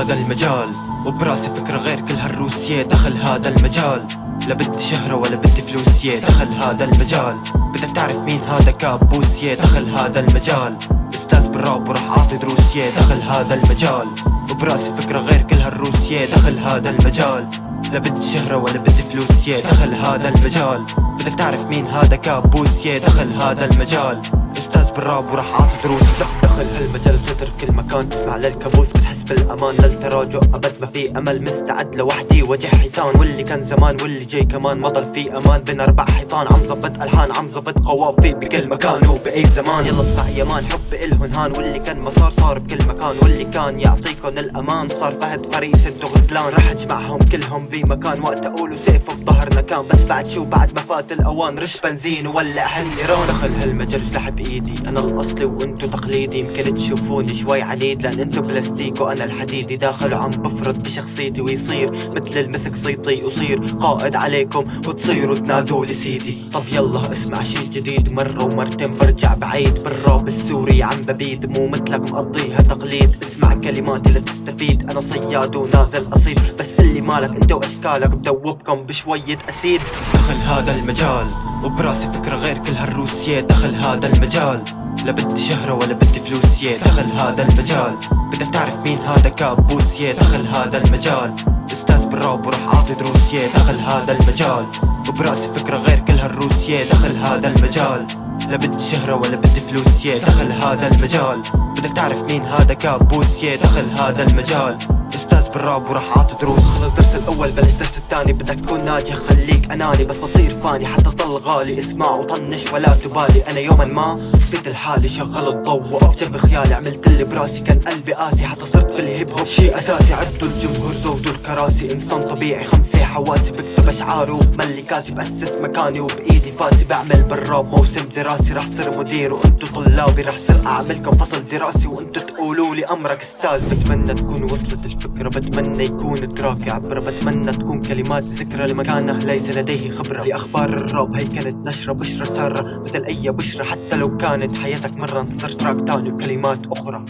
هذا المجال وبراسي فكرة غير كل هالروسية. دخل هذا المجال لا بدي شهرة ولا بدي فلوسية. دخل هذا المجال بدك تعرف مين هذا كابوسية. دخل هذا المجال استاذ بالراب وراح اعطي دروسية. دخل هذا المجال وبراسي فكرة غير كل هالروسية. دخل هذا المجال لا بدي شهرة ولا بدي فلوسية. دخل هذا المجال بدك تعرف مين هذا كابوسية. دخل هذا المجال استاذ بالراب وراح اعطي دروس. دخل هالمجال وتترك كل مكان، تسمع للكابوس بتحس بالامان، للتراجع ابد ما في امل، مستعد لوحدي وجه حيطان. واللي كان زمان واللي جاي كمان ما ضل في امان، بين اربع حيطان عم زبط الحان، عم زبط قوافي بكل مكان وباي زمان. يلا اسمع يمان حب الهن هان، واللي كان مسار صار بكل مكان، واللي كان يعطيكم الامان صار فهد فريس انتو غزلان. رح اجمعهم كلهم بمكان وقت اقولوا سيف بظهرنا كان، بس بعد شو بعد ما فات الاوان رش بنزين وولع هالنيران. دخل هالمجال سلاح بايدي، انا الاصلي وانتو تقليدي، يمكن تشوفوني شوي عنيد لان انتو بلاستيك وانا الحديدي. داخل وعم بفرض بشخصيتي ويصير مثل المسك صيتي، اصير قائد عليكم وتصيروا تنادوا لسيدي. طب يلا اسمع شي جديد، مرة ومرتين برجع بعيد، بالراب السوري عم ببيد، مو مثلك مقضيها تقليد. اسمع كلماتي لتستفيد، انا صياد ونازل اصيد، بس اللي مالك انت واشكالك بدوبكم بشوية اسيد. دخل هذا المجال وبراسي فكرة غير كل هالروسية. دخل هذا المجال لا بدي شهرة ولا بدي فلوسية. دخل هذا المجال بدك تعرف مين هذا كابوسية. دخل هذا المجال استاذ بالراب وراح اعطي دروسية. دخل هذا المجال وبراسي فكرة غير كل هالروسية. دخل هذا المجال لا بدي شهرة ولا بدي فلوسية. دخل هذا المجال بدك تعرف مين هذا كابوسية. دخل هذا المجال استاذ بالراب وراح اعطي دروس. خلص درس الاول بلش درس الثاني، بدك تكون ناجح خليك اناني، بس بتصير فاني حتى طل غالي. اسمع وطنش ولا تبالي، انا يوما ما صفيت الحالي، شغل الضوء وقف جنب خيالي، عملت اللي براسي كان قلبي قاسي، حتى صرت بالهيب هوب شي اساسي. عدوا الجمهور زودوا الكراسي، انسان طبيعي خمسة حواسي، بكتب اشعاري وبملي كاسي، باسس مكاني وبايدي فاسي، بعمل بالراب موسم دراسي، رح صير مدير وانتو طلابي، رح صير اعملكم فصل دراسي وانتو تقولوا لي امرك استاذ. بتمنى تكون وصلت الفكرة، بتمنى يكون تراكي عبرة، بتمنى تكون كلمات ذكرى لمكانه ليس لديه خبرة. لأخبار الراب هي كانت نشرة بشرة سارة، مثل أي بشرة حتى لو كانت حياتك مرة انتصر تراك تاني وكلمات أخرى.